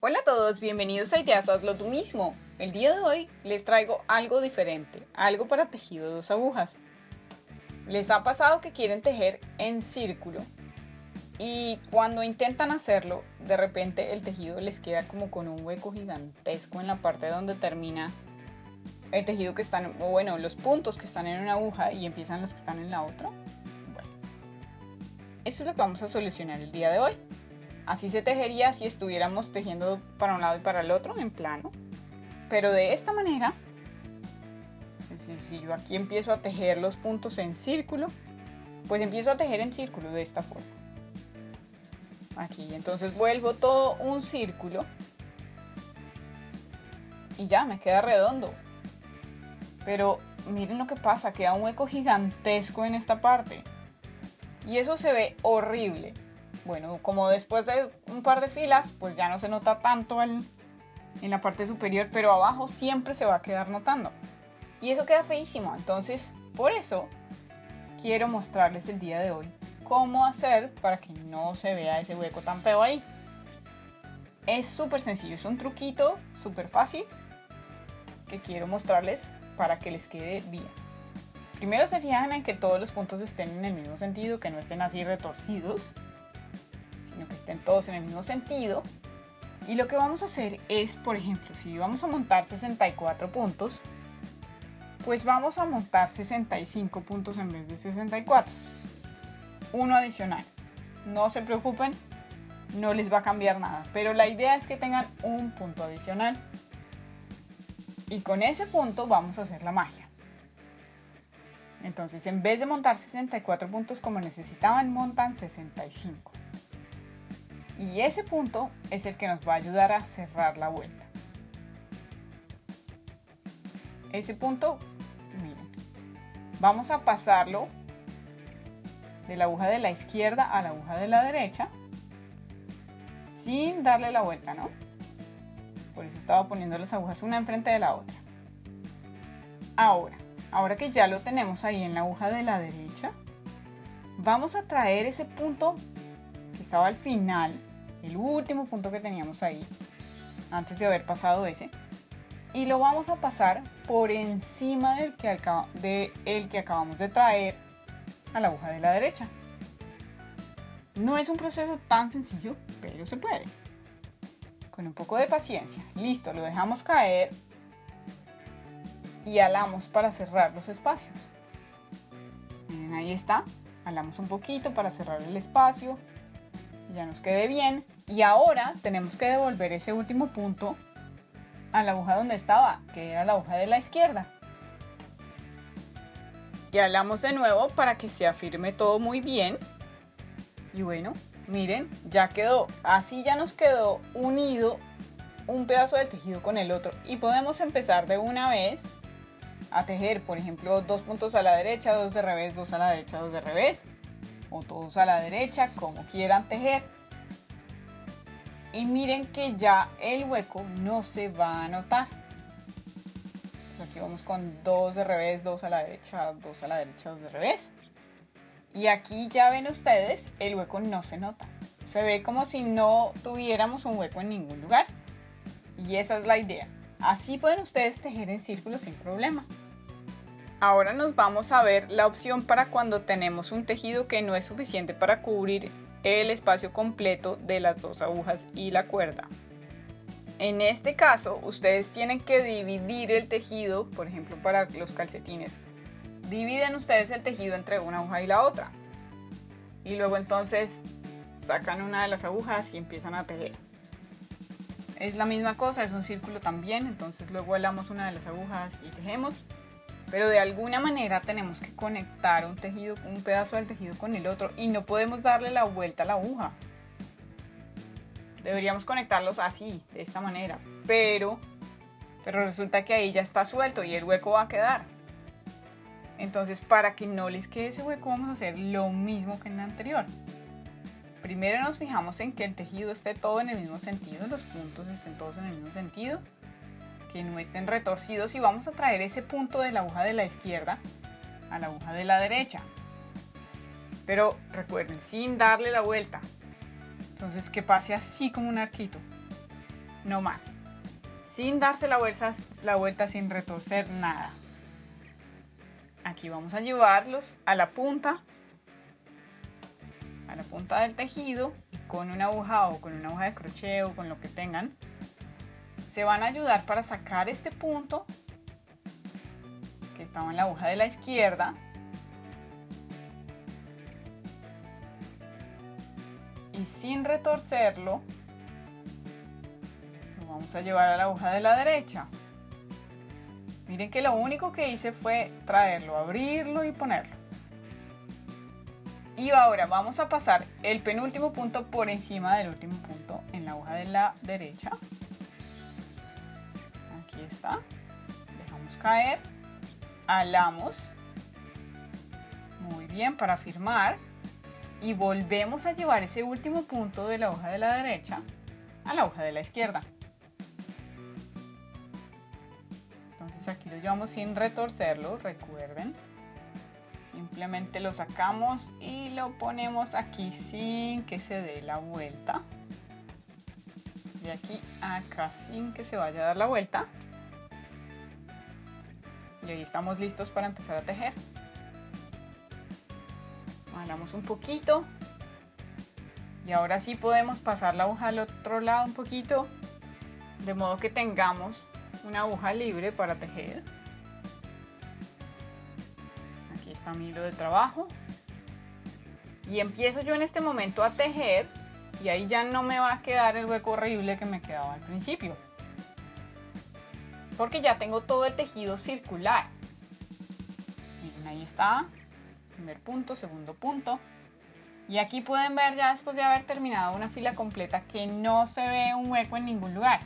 Hola a todos, bienvenidos a Ideas Hazlo Tú Mismo. El día de hoy les traigo algo diferente, algo para tejido de 2 agujas. ¿Les ha pasado que quieren tejer en círculo y cuando intentan hacerlo, de repente el tejido les queda como con un hueco gigantesco en la parte donde termina el tejido que están, o bueno, los puntos que están en una aguja y empiezan los que están en la otra? Bueno, eso es lo que vamos a solucionar el día de hoy. Así se tejería si estuviéramos tejiendo para un lado y para el otro en plano. Pero de esta manera, es decir, si yo aquí empiezo a tejer los puntos en círculo, pues empiezo a tejer en círculo de esta forma. Aquí, entonces vuelvo todo un círculo y ya me queda redondo. Pero miren lo que pasa, queda un hueco gigantesco en esta parte. Y eso se ve horrible. Bueno, como después de un par de filas, pues ya no se nota tanto en la parte superior, pero abajo siempre se va a quedar notando. Y eso queda feísimo. Entonces, por eso quiero mostrarles el día de hoy cómo hacer para que no se vea ese hueco tan feo ahí. Es súper sencillo, es un truquito súper fácil que quiero mostrarles para que les quede bien. Primero se fijan en que todos los puntos estén en el mismo sentido, que no estén así retorcidos, sino que estén todos en el mismo sentido. Y lo que vamos a hacer es, por ejemplo, si vamos a montar 64 puntos, pues vamos a montar 65 puntos en vez de 64. Uno adicional. No se preocupen, no les va a cambiar nada, pero la idea es que tengan un punto adicional. Y con ese punto vamos a hacer la magia. Entonces, en vez de montar 64 puntos como necesitaban, montan 65. Y ese punto es el que nos va a ayudar a cerrar la vuelta. Ese punto, miren, vamos a pasarlo de la aguja de la izquierda a la aguja de la derecha sin darle la vuelta, ¿no? Por eso estaba poniendo las agujas una enfrente de la otra. Ahora que ya lo tenemos ahí en la aguja de la derecha, vamos a traer ese punto que estaba al final, el último punto que teníamos ahí, antes de haber pasado ese, y lo vamos a pasar por encima del que acabamos de traer a la aguja de la derecha. No es un proceso tan sencillo, pero se puede. Con un poco de paciencia. Listo, lo dejamos caer y alamos para cerrar los espacios. Miren, ahí está. Alamos un poquito para cerrar el espacio. Ya nos quede bien. Y ahora tenemos que devolver ese último punto a la aguja donde estaba, que era la aguja de la izquierda. Y alamos de nuevo para que se afirme todo muy bien. Y bueno, miren, ya quedó. Así ya nos quedó unido un pedazo del tejido con el otro. Y podemos empezar de una vez a tejer, por ejemplo, 2 puntos a la derecha, 2 de revés, 2 a la derecha, 2 de revés. O todos a la derecha, como quieran tejer. Y miren que ya el hueco no se va a notar. Aquí vamos con 2 de revés, 2 a la derecha, 2 a la derecha, 2 de revés. Y aquí ya ven ustedes, el hueco no se nota. Se ve como si no tuviéramos un hueco en ningún lugar. Y esa es la idea. Así pueden ustedes tejer en círculo sin problema. Ahora nos vamos a ver la opción para cuando tenemos un tejido que no es suficiente para cubrir el espacio completo de las 2 agujas y la cuerda. En este caso, ustedes tienen que dividir el tejido, por ejemplo, para los calcetines. Dividen ustedes el tejido entre una aguja y la otra. Y luego entonces sacan una de las agujas y empiezan a tejer. Es la misma cosa, es un círculo también, entonces luego alamos una de las agujas y tejemos. Pero de alguna manera tenemos que conectar un pedazo del tejido con el otro y no podemos darle la vuelta a la aguja. Deberíamos conectarlos así, de esta manera, pero resulta que ahí ya está suelto y el hueco va a quedar. Entonces, para que no les quede ese hueco, vamos a hacer lo mismo que en la anterior. Primero nos fijamos en que el tejido esté todo en el mismo sentido, los puntos estén todos en el mismo sentido, que no estén retorcidos, y vamos a traer ese punto de la aguja de la izquierda a la aguja de la derecha. Pero recuerden, sin darle la vuelta. Entonces que pase así como un arquito. no más. Sin darse la vuelta, sin retorcer nada. Aquí vamos a llevarlos a la punta del tejido, y con una aguja o con una aguja de crochet o con lo que tengan, se van a ayudar para sacar este punto que estaba en la aguja de la izquierda y sin retorcerlo lo vamos a llevar a la aguja de la derecha. Miren que lo único que hice fue traerlo, abrirlo y ponerlo. Y ahora vamos a pasar el penúltimo punto por encima del último punto en la hoja de la derecha. Aquí está. Dejamos caer. Alamos. Muy bien, para firmar. Y volvemos a llevar ese último punto de la hoja de la derecha a la hoja de la izquierda. Entonces aquí lo llevamos sin retorcerlo, recuerden. Simplemente lo sacamos y lo ponemos aquí sin que se dé la vuelta. De aquí a acá sin que se vaya a dar la vuelta. Y ahí estamos listos para empezar a tejer. Jalamos un poquito. Y ahora sí podemos pasar la aguja al otro lado un poquito. De modo que tengamos una aguja libre para tejer. Está mi hilo de trabajo y empiezo yo en este momento a tejer, y ahí ya no me va a quedar el hueco horrible que me quedaba al principio, porque ya tengo todo el tejido circular. Miren, ahí está, primer punto, segundo punto, y aquí pueden ver ya después de haber terminado una fila completa que no se ve un hueco en ningún lugar.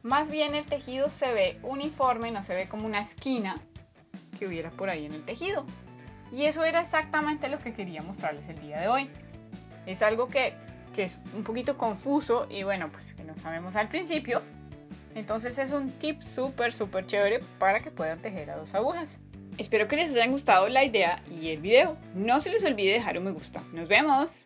Más bien el tejido se ve uniforme, no se ve como una esquina que hubiera por ahí en el tejido. Y eso era exactamente lo que quería mostrarles el día de hoy. Es algo que es un poquito confuso y bueno, pues que no sabemos al principio. Entonces es un tip súper chévere para que puedan tejer a 2 agujas. Espero que les haya gustado la idea y el video. No se les olvide dejar un me gusta. ¡Nos vemos!